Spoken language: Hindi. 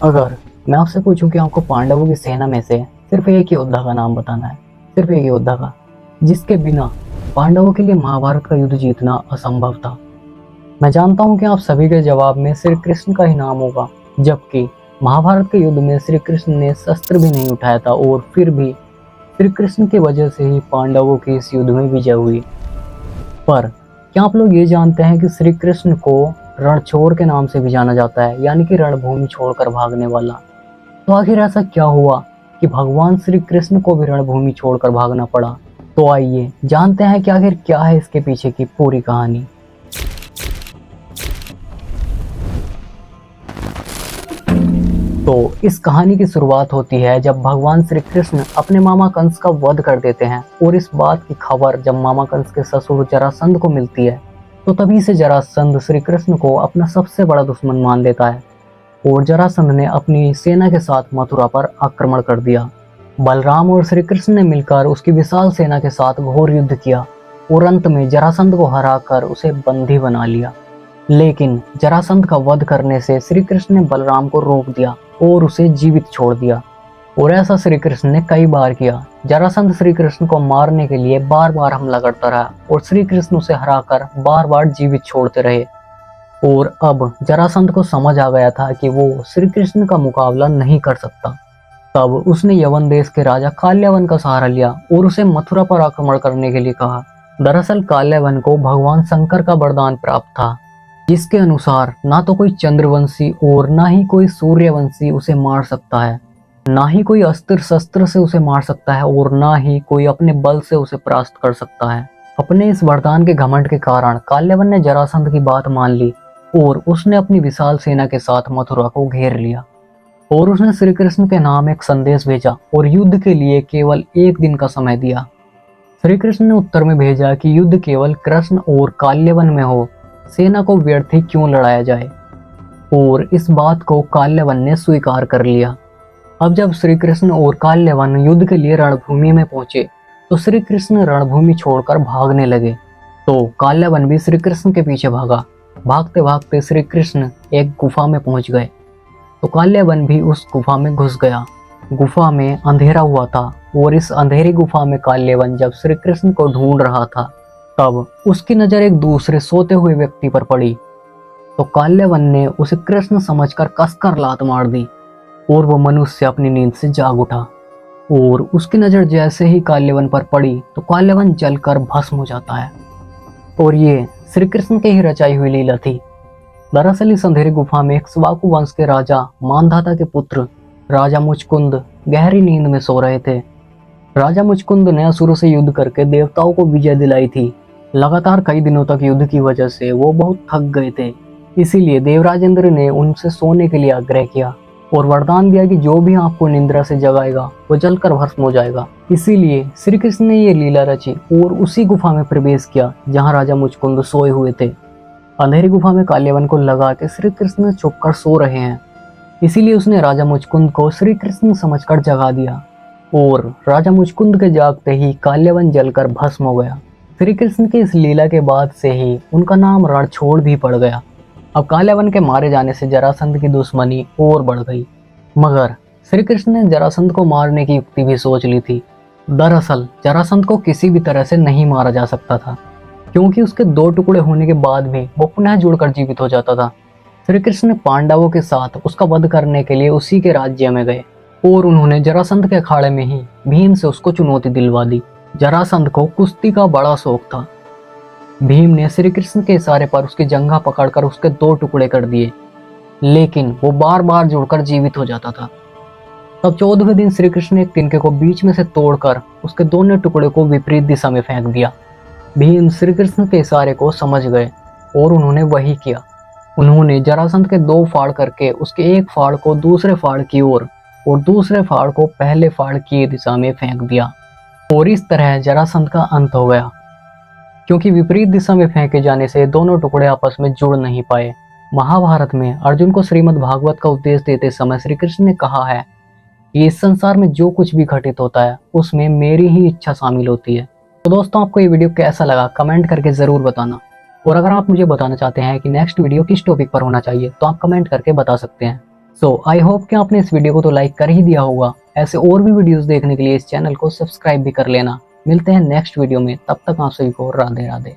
अगर मैं आपसे पूछूं कि आपको पांडवों की सेना में से सिर्फ एक ही योद्धा का नाम बताना है, सिर्फ एक योद्धा का, जिसके बिना पांडवों के लिए महाभारत का युद्ध जीतना असंभव था, मैं जानता हूं कि आप सभी के जवाब में श्री कृष्ण का ही नाम होगा। जबकि महाभारत के युद्ध में श्री कृष्ण ने शस्त्र भी नहीं उठाया था और फिर भी श्री कृष्ण की वजह से ही पांडवों की इस युद्ध में विजय हुई। पर क्या आप लोग ये जानते हैं कि श्री कृष्ण को रणछोड़ के नाम से भी जाना जाता है, यानी कि रणभूमि छोड़कर भागने वाला। तो आखिर ऐसा क्या हुआ कि भगवान श्री कृष्ण को भी रणभूमि छोड़कर भागना पड़ा? तो आइए जानते हैं कि आखिर क्या है इसके पीछे की पूरी कहानी। तो इस कहानी की शुरुआत होती है जब भगवान श्री कृष्ण अपने मामा कंस का वध कर देते हैं, और इस बात की खबर जब मामा कंस के ससुर जरासंध को मिलती है तो तभी से जरासंध श्री कृष्ण को अपना सबसे बड़ा दुश्मन मान लेता है और जरासंध ने अपनी सेना के साथ मथुरा पर आक्रमण कर दिया। बलराम और श्री कृष्ण ने मिलकर उसकी विशाल सेना के साथ घोर युद्ध किया और अंत में जरासंध को हराकर उसे बंदी बना लिया। लेकिन जरासंध का वध करने से श्री कृष्ण ने बलराम को रोक दिया और उसे जीवित छोड़ दिया, और ऐसा श्री कृष्ण ने कई बार किया। जरासंध श्री कृष्ण को मारने के लिए बार बार हमला करता रहा और श्री कृष्ण उसे हराकर बार बार जीवित छोड़ते रहे। और अब जरासंध को समझ आ गया था कि वो श्री कृष्ण का मुकाबला नहीं कर सकता। तब उसने यवन देश के राजा काल्यवन का सहारा लिया और उसे मथुरा पर आक्रमण करने के लिए कहा। दरअसल काल्यवन को भगवान शंकर का वरदान प्राप्त था, जिसके अनुसार ना तो कोई चंद्रवंशी और ना ही कोई सूर्यवंशी उसे मार सकता है, ना ही कोई अस्त्र शस्त्र से उसे मार सकता है, और ना ही कोई अपने बल से उसे परास्त कर सकता है। अपने इस वरदान के घमंड के कारण काल्यवन ने जरासंध की बात मान ली और उसने अपनी विशाल सेना के साथ मथुरा को घेर लिया। और उसने श्री कृष्ण के नाम एक संदेश भेजा और युद्ध के लिए केवल एक दिन का समय दिया। श्री कृष्ण ने उत्तर में भेजा कि युद्ध केवल कृष्ण और काल्यवन में हो, सेना को व्यर्थ ही क्यों लड़ाया जाए। और इस बात को काल्यवन ने स्वीकार कर लिया। अब जब श्री कृष्ण और काल्यवन युद्ध के लिए रणभूमि में पहुंचे तो श्री कृष्ण रणभूमि छोड़कर भागने लगे, तो काल्यवन भी श्री कृष्ण के पीछे भागा। भागते भागते श्री कृष्ण एक गुफा में पहुंच गए तो काल्यवन भी उस गुफा में घुस गया। गुफा में अंधेरा हुआ था और इस अंधेरी गुफा में काल्यवन जब श्री कृष्ण को ढूंढ रहा था तब उसकी नजर एक दूसरे सोते हुए व्यक्ति पर पड़ी, तो काल्यवन ने उसे कृष्ण समझकर कसकर लात मार दी और वो मनुष्य अपनी नींद से जाग उठा। और उसकी नजर जैसे ही काल्यवन पर पड़ी तो काल्यवन जलकर भस्म हो जाता है। और ये श्री कृष्ण के ही रचाई हुई लीला थी। दरअसल इस अंधेरी गुफा में इक्ष्वाकु वंश के राजा मानधाता के पुत्र राजा मुचकुंद गहरी नींद में सो रहे थे। राजा मुचकुंद ने असुरों से युद्ध करके देवताओं को विजय दिलाई थी। लगातार कई दिनों तक युद्ध की वजह से वो बहुत थक गए थे, इसीलिए देवराजेंद्र ने उनसे सोने के लिए आग्रह किया और वरदान दिया कि जो भी आपको निंद्रा से जगाएगा वो जलकर भस्म हो जाएगा। इसीलिए श्री कृष्ण ने ये लीला रची और उसी गुफा में प्रवेश किया जहाँ राजा मुचकुंद सोए हुए थे। अंधेरी गुफा में काल्यवन को लगा कि श्री कृष्ण छुपकर सो रहे हैं, इसीलिए उसने राजा मुचकुंद को श्री कृष्ण समझकर जगा दिया और राजा मुचकुंद के जागते ही काल्यवन जलकर भस्म हो गया। श्री कृष्ण की इस लीला के बाद से ही उनका नाम रणछोड़ भी पड़ गया। अब काल्यवन के मारे जाने से जरासंध की दुश्मनी और बढ़ गई, मगर श्री कृष्ण ने जरासंध को मारने की युक्ति भी सोच ली थी। दरअसल जरासंध को किसी भी तरह से नहीं मारा जा सकता था, क्योंकि उसके दो टुकड़े होने के बाद भी वो पुनः जुड़कर जीवित हो जाता था। श्री कृष्ण ने पांडवों के साथ उसका वध करने के लिए उसी के राज्य में गए और उन्होंने जरासंध के अखाड़े में ही भीम से उसको चुनौती दिलवा दी। जरासंध को कुश्ती का बड़ा शौक था। भीम ने श्री कृष्ण के इशारे पर उसकी जंघा पकड़कर उसके दो टुकड़े कर दिए, लेकिन वो बार बार जुड़कर जीवित हो जाता था। तब 14वें दिन श्री कृष्ण ने एक तिनके को बीच में से तोड़कर उसके दोनों टुकड़े को विपरीत दिशा में फेंक दिया। भीम श्री कृष्ण के इशारे को समझ गए और उन्होंने वही किया। उन्होंने जरासंध के दो फाड़ करके उसके एक फाड़ को दूसरे फाड़ की ओर और दूसरे फाड़ को पहले फाड़ की दिशा में फेंक दिया, और इस तरह जरासंध का अंत हो गया। क्योंकि विपरीत दिशा में फेंके जाने से दोनों टुकड़े आपस में जुड़ नहीं पाए। महाभारत में अर्जुन को श्रीमद् भागवत का उपदेश देते समय श्री कृष्ण ने कहा है कि इस संसार में जो कुछ भी घटित होता है उसमें मेरी ही इच्छा शामिल होती है। तो दोस्तों, आपको ये वीडियो कैसा लगा कमेंट करके जरूर बताना, और अगर आप मुझे बताना चाहते हैं कि नेक्स्ट वीडियो किस टॉपिक पर होना चाहिए तो आप कमेंट करके बता सकते हैं। सो आई होप कि आपने इस वीडियो को तो लाइक कर ही दिया होगा। ऐसे और भी वीडियोस देखने के लिए इस चैनल को सब्सक्राइब भी कर लेना। मिलते हैं नेक्स्ट वीडियो में, तब तक आप सभी को राधे राधे।